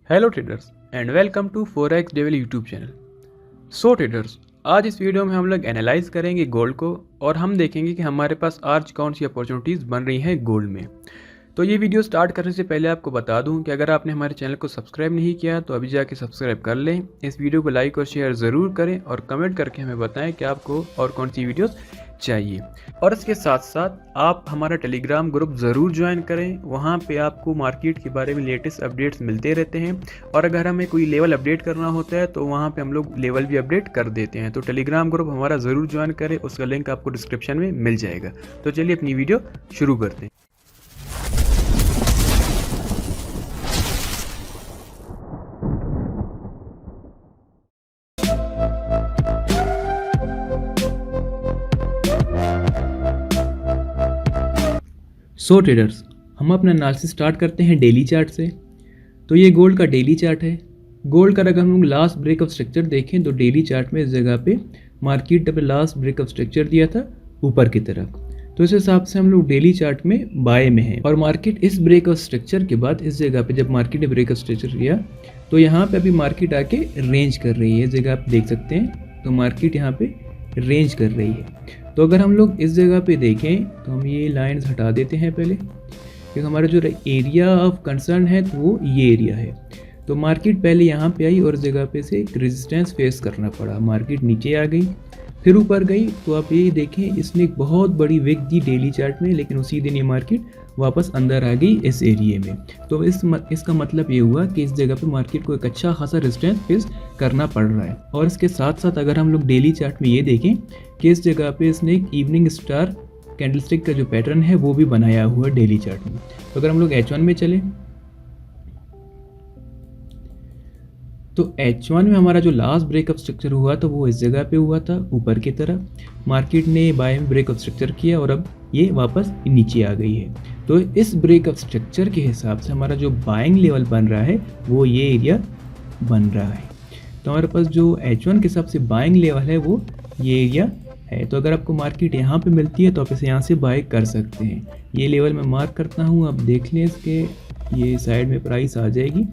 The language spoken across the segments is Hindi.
Hello traders and welcome to forex devil YouTube channel. So traders, आज इस वीडियो में हम लोग एनालाइज करेंगे गोल्ड को और हम देखेंगे कि हमारे पास आज कौन सी अपॉर्चुनिटीज़ बन रही हैं गोल्ड में। तो ये वीडियो स्टार्ट करने से पहले आपको बता दूं कि अगर आपने हमारे चैनल को सब्सक्राइब नहीं किया तो अभी जाके सब्सक्राइब कर लें। इस वीडियो को लाइक और शेयर ज़रूर करें और कमेंट करके हमें बताएं कि आपको और कौन सी वीडियोस चाहिए। और इसके साथ साथ आप हमारा टेलीग्राम ग्रुप ज़रूर ज्वाइन करें, वहाँ पे आपको मार्केट के बारे में लेटेस्ट अपडेट्स मिलते रहते हैं। और अगर हमें कोई लेवल अपडेट करना होता है तो वहाँ पे हम लोग लेवल भी अपडेट कर देते हैं। तो टेलीग्राम ग्रुप हमारा ज़रूर ज्वाइन करें, उसका लिंक आपको डिस्क्रिप्शन में मिल जाएगा। तो चलिए अपनी वीडियो शुरू करते हैं। सो ट्रेडर्स, हम अपना एनालिसिस स्टार्ट करते हैं डेली चार्ट से। तो ये गोल्ड का डेली चार्ट है। गोल्ड का अगर हम लोग लास्ट ब्रेकअप स्ट्रक्चर देखें तो डेली चार्ट में इस जगह पे मार्केट ने लास्ट ब्रेकअप स्ट्रक्चर दिया था ऊपर की तरफ। तो इस हिसाब से हम लोग डेली चार्ट में बाय में हैं और मार्केट इस ब्रेकअप स्ट्रक्चर के बाद इस जगह पे जब मार्केट ने ब्रेकअप स्ट्रक्चर दिया तो यहाँ पे अभी मार्केट आके रेंज कर रही है। इस जगह आप देख सकते हैं तो मार्केट यहाँ पे रेंज कर रही है। तो अगर हम लोग इस जगह पे देखें तो हम ये लाइंस हटा देते हैं पहले, क्योंकि हमारा जो एरिया ऑफ कंसर्न है तो वो ये एरिया है। तो मार्केट पहले यहाँ पे आई और इस जगह पे से एक रेजिस्टेंस फेस करना पड़ा। मार्केट नीचे आ गई फिर ऊपर गई। तो आप ये देखें इसने एक बहुत बड़ी विक दी डेली चार्ट में, लेकिन उसी दिन ये मार्केट वापस अंदर आ गई इस एरिया में। तो इसका मतलब ये हुआ कि इस जगह पे मार्केट को एक अच्छा खासा रेजिस्टेंस फेस करना पड़ रहा है। और इसके साथ साथ अगर हम लोग डेली चार्ट में ये देखें कि इस जगह पे इसने एक इवनिंग स्टार कैंडलस्टिक का जो पैटर्न है वो भी बनाया हुआ है डेली चार्ट में। तो अगर हम लोग H1 में चले तो H1 में हमारा जो लास्ट ब्रेकअप स्ट्रक्चर हुआ था वो इस जगह पे हुआ था ऊपर की तरफ। मार्केट ने बाय में ब्रेकअप स्ट्रक्चर किया और अब ये वापस नीचे आ गई है। तो इस ब्रेकअप स्ट्रक्चर के हिसाब से हमारा जो बाइंग लेवल बन रहा है वो ये एरिया बन रहा है। तो हमारे पास जो H1 के हिसाब से बाइंग लेवल है वो ये एरिया है। तो अगर आपको मार्केट यहाँ पे मिलती है तो आप इसे यहाँ से बाय कर सकते हैं। ये लेवल मैं मार्क करता हूँ, आप देख लें इसके ये साइड में प्राइस आ जाएगी।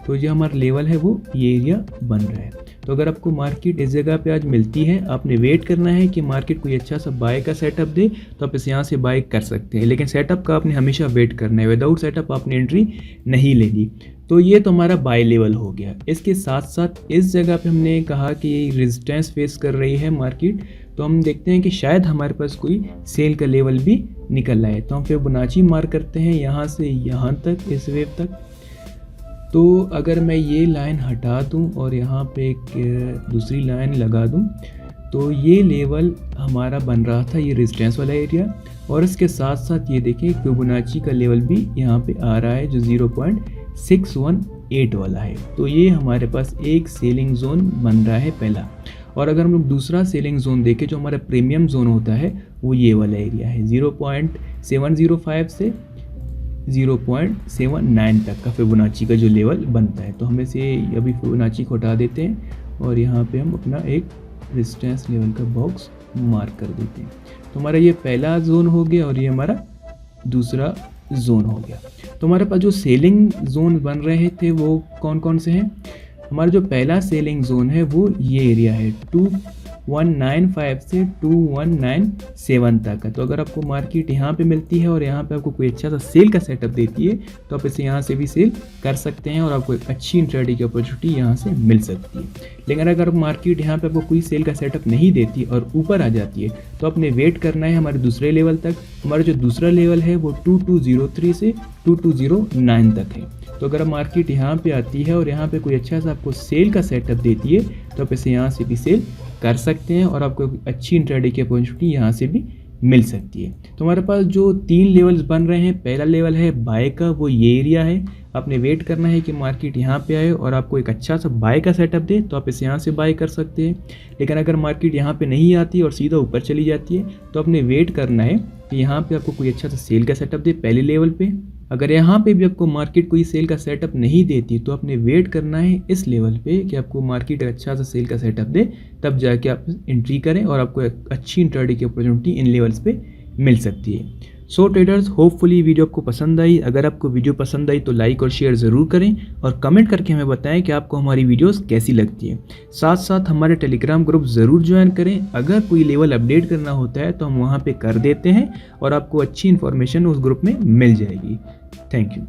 तो जो हमारा लेवल है वो ये एरिया बन रहा है। तो अगर आपको मार्केट इस जगह पे आज मिलती है, आपने वेट करना है कि मार्केट कोई अच्छा सा बाय का सेटअप दे तो आप इसे यहाँ से बाय कर सकते हैं। लेकिन सेटअप का आपने हमेशा वेट करना है, विदाउट सेटअप आपने एंट्री नहीं लेनी। तो ये तो हमारा बाय लेवल हो गया। इसके साथ साथ इस जगह पे हमने कहा कि ये रेजिस्टेंस फेस कर रही है मार्केट, तो हम देखते हैं कि शायद हमारे पास कोई सेल का लेवल भी निकल आए। तो हम फिबोनाची मार्क करते हैं यहाँ से यहाँ तक, इस वेव तक। तो अगर मैं ये लाइन हटा दूं और यहाँ पे एक दूसरी लाइन लगा दूं तो ये लेवल हमारा बन रहा था, ये रेजिस्टेंस वाला एरिया। और इसके साथ साथ ये देखें फिबोनाची का लेवल भी यहाँ पे आ रहा है जो 0.618 वाला है। तो ये हमारे पास एक सेलिंग जोन बन रहा है पहला। और अगर हम लोग दूसरा सेलिंग जोन देखें जो हमारा प्रीमियम जोन होता है वो ये वाला एरिया है, 0.705 से 0.79 तक का फिबोनाची का जो लेवल बनता है। तो हम इसे अभी फिबोनाची को हटा देते हैं और यहाँ पे हम अपना एक रेजिस्टेंस लेवल का बॉक्स मार्क कर देते हैं। तो हमारा ये पहला जोन हो गया और ये हमारा दूसरा जोन हो गया। तो हमारे पास जो सेलिंग जोन बन रहे थे वो कौन कौन से हैं? हमारा जो पहला सेलिंग जोन है वो ये एरिया है 2195 से 2197 तक है। तो अगर आपको मार्केट यहाँ पे मिलती है और यहाँ पे आपको कोई अच्छा सा सेल का सेटअप देती है तो आप इसे यहाँ से भी सेल कर सकते हैं और आपको एक अच्छी इंट्राडे की अपॉर्चुनिटी यहाँ से मिल सकती है। लेकिन अगर मार्केट यहाँ पे आपको कोई सेल का सेटअप नहीं देती और ऊपर आ जाती है तो आपने वेट करना है हमारे दूसरे लेवल तक। हमारा जो दूसरा लेवल है वो 2203 से 2209 तक है। तो अगर मार्केट यहाँ पे आती है और यहाँ पे कोई अच्छा सा आपको सेल का सेटअप देती है तो आप इसे यहाँ से भी सेल कर सकते हैं और आपको अच्छी इंट्राडे की अपॉर्चुनिटी यहाँ से भी मिल सकती है। तो हमारे पास जो 3 लेवल्स बन रहे हैं, पहला लेवल है बाय का, वो ये एरिया है। आपने वेट करना है कि मार्केट यहाँ पे आए और आपको एक अच्छा सा बाय का सेटअप दे तो आप इसे यहाँ से बाय कर सकते हैं। लेकिन अगर मार्केट यहाँ पे नहीं आती और सीधा ऊपर चली जाती है तो आपने वेट करना है कि यहाँ पे आपको कोई अच्छा सा सेल का सेटअप दे पहले लेवल पे। अगर यहाँ पे भी आपको मार्केट कोई सेल का सेटअप नहीं देती तो आपने वेट करना है इस लेवल पे कि आपको मार्केट अच्छा सा सेल का सेटअप दे, तब जाके आप एंट्री करें और आपको एक अच्छी इंट्राडे की अपॉर्चुनिटी इन लेवल्स पे मिल सकती है। सो ट्रेडर्स, होपफुली वीडियो आपको पसंद आई। अगर आपको वीडियो पसंद आई तो लाइक और शेयर ज़रूर करें और कमेंट करके हमें बताएं कि आपको हमारी वीडियोस कैसी लगती है। साथ साथ हमारे टेलीग्राम ग्रुप ज़रूर ज्वाइन करें। अगर कोई लेवल अपडेट करना होता है तो हम वहाँ पे कर देते हैं और आपको अच्छी इन्फॉर्मेशन उस ग्रुप में मिल जाएगी। Thank you.